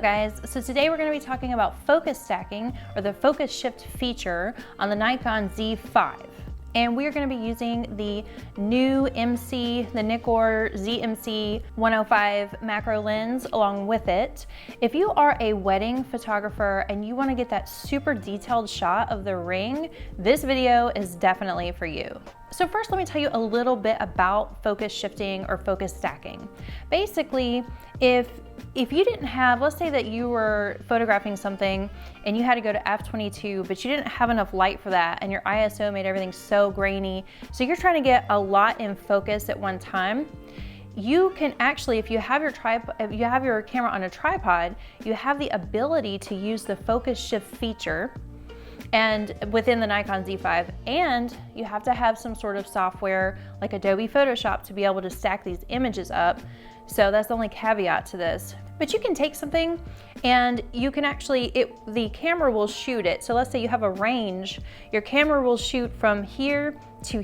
up, guys? So today we're going to be talking about focus stacking, or the focus shift feature on the Nikon Z5. And we are going to be using the new MC, the Nikkor ZMC 105 macro lens along with it. If you are a wedding photographer and you want to get that super detailed shot of the ring, this video is definitely for you. So first, let me tell you a little bit about focus shifting or focus stacking. Basically, if you didn't have, let's say that you were photographing something and you had to go to f2.8, but you didn't have enough light for that and your ISO made everything so grainy, so you're trying to get a lot in focus at one time, you can actually, if you have your camera on a tripod, you have the ability to use the focus shift feature and within the Nikon Z5, and you have to have some sort of software like Adobe Photoshop to be able to stack these images up. So that's the only caveat to this. But you can take something and you can actually, the camera will shoot it. So let's say you have a range, your camera will shoot from here to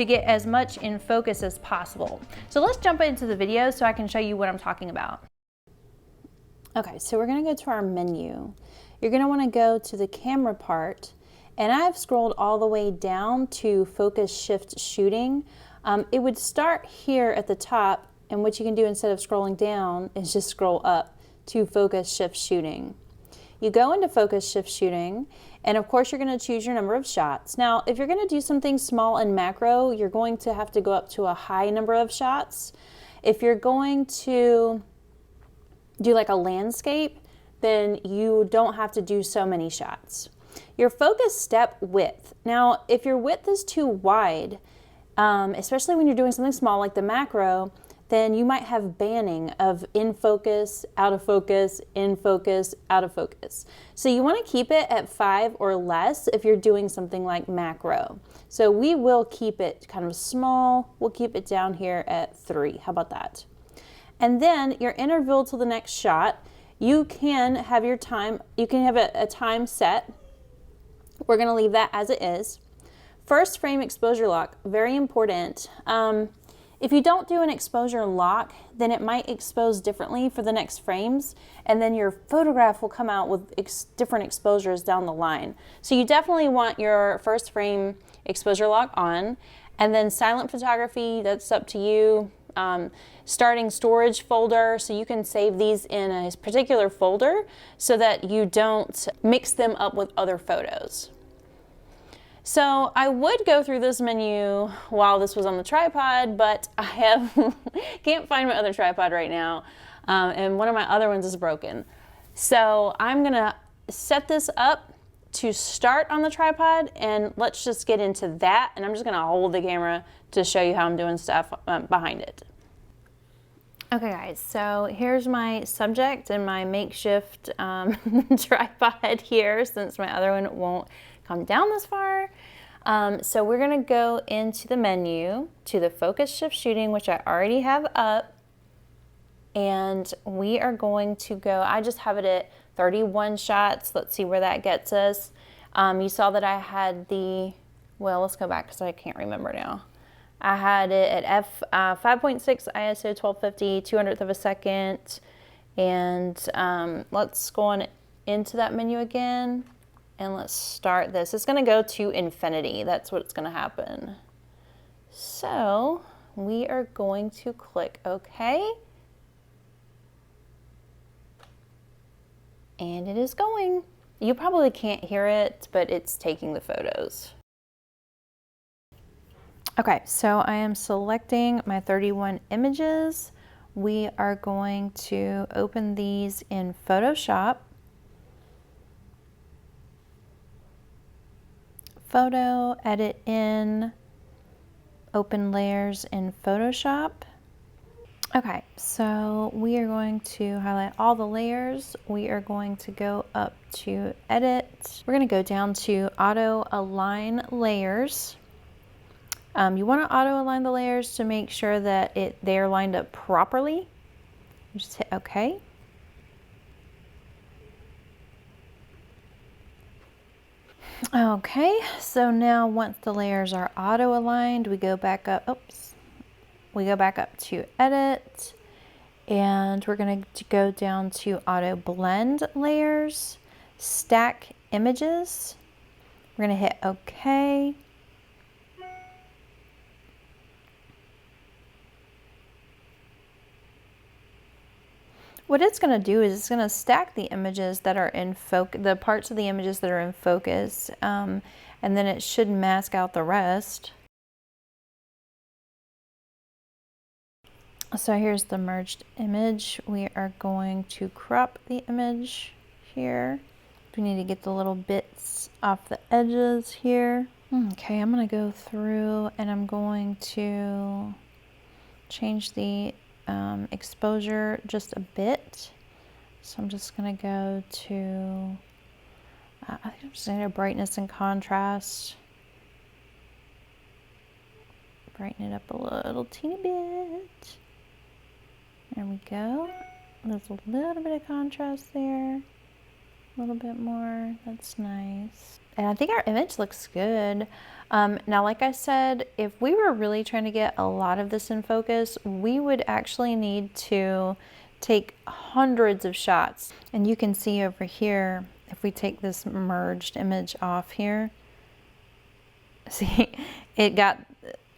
get as much in focus as possible. So let's jump into the video so I can show you what I'm talking about. Okay, so we're gonna go to our menu. You're gonna wanna go to the camera part, and I've scrolled all the way down to focus shift shooting. It would start here at the top, and what you can do instead of scrolling down is just scroll up to focus shift shooting. You go into focus shift shooting, and of course you're gonna choose your number of shots. Now, if you're gonna do something small and macro, you're going to have to go up to a high number of shots. If you're going to do like a landscape, then you don't have to do so many shots. Your focus step width. Now, if your width is too wide, especially when you're doing something small like the macro, then you might have banning of in focus, out of focus, in focus, out of focus. So you want to keep it at 5 or less if you're doing something like macro. So we will keep it kind of small. We'll keep it down here at 3. How about that? And then your interval to the next shot, you can have your time, you can have a time set. We're going to leave that as it is. First frame exposure lock, very important. If you don't do an exposure lock, then it might expose differently for the next frames, and then your photograph will come out with different exposures down the line. So you definitely want your first frame exposure lock on, and then silent photography, that's up to you. Starting storage folder, so you can save these in a particular folder so that you don't mix them up with other photos. So I would go through this menu while this was on the tripod, but I can't find my other tripod right now, and one of my other ones is broken. So I'm gonna set this up to start on the tripod, and let's just get into that, and I'm just gonna hold the camera to show you how I'm doing stuff behind it. Okay guys, so here's my subject and my makeshift tripod here, since my other one won't come down this far. So we're gonna go into the menu to the focus shift shooting, which I already have up, and we are going to go, I just have it at 31 shots. Let's see where that gets us. You saw that I had the, well, let's go back because I can't remember now. I had it at 5.6 ISO 1250, 200th of a second, and let's go on into that menu again, and let's start this. It's gonna go to infinity, that's what's gonna happen. So we are going to click OK, and it is going. You probably can't hear it, but it's taking the photos. Okay, so I am selecting my 31 images. We are going to open these in Photoshop. Photo, edit in, open layers in Photoshop. Okay, so we are going to highlight all the layers. We are going to go up to edit. We're going to go down to auto align layers. You want to auto align the layers to make sure that they're lined up properly. Just hit OK. Okay, so now once the layers are auto aligned, we go back up. Oops. We go back up to edit, And we're going to go down to auto blend layers, stack images. We're going to hit OK. What it's going to do is it's going to stack the images that are in focus, the parts of the images that are in focus, and then it should mask out the rest. So here's the merged image. We are going to crop the image here. We need to get the little bits off the edges here. Okay, I'm going to go through and I'm going to change the exposure just a bit. So I'm just going to go to, I think I'm just going to brightness and contrast. Brighten it up a little teeny bit. There we go. There's a little bit of contrast there. A little bit more. That's nice. And I think our image looks good. Now, like I said, if we were really trying to get a lot of this in focus, we would actually need to take hundreds of shots. And you can see over here, if we take this merged image off here, see, it got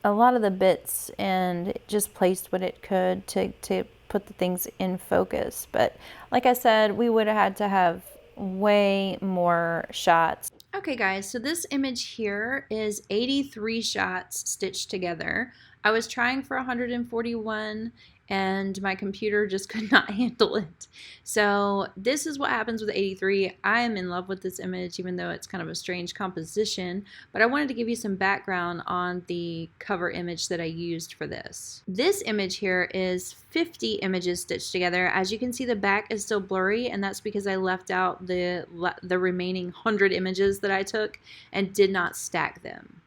a lot of the bits and it just placed what it could to put the things in focus. But like I said, we would have had to have way more shots. Okay guys, so this image here is 83 shots stitched together. I was trying for 141 and my computer just could not handle it. So this is what happens with 83. I am in love with this image, even though it's kind of a strange composition, but I wanted to give you some background on the cover image that I used for this. This image here is 50 images stitched together. As you can see, the back is still blurry, and that's because I left out the remaining 100 images that I took and did not stack them.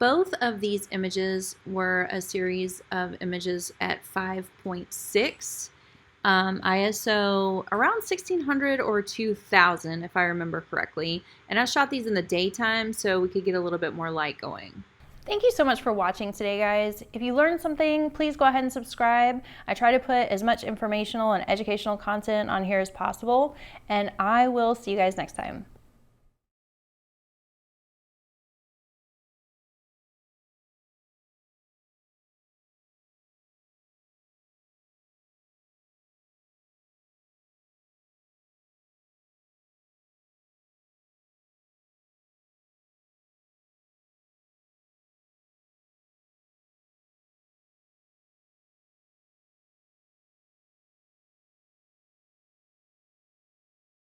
Both of these images were a series of images at 5.6 ISO, around 1600 or 2000 if I remember correctly, and I shot these in the daytime so we could get a little bit more light going. Thank you so much for watching today, guys. If you learned something, please go ahead and subscribe. I try to put as much informational and educational content on here as possible, and I will see you guys next time.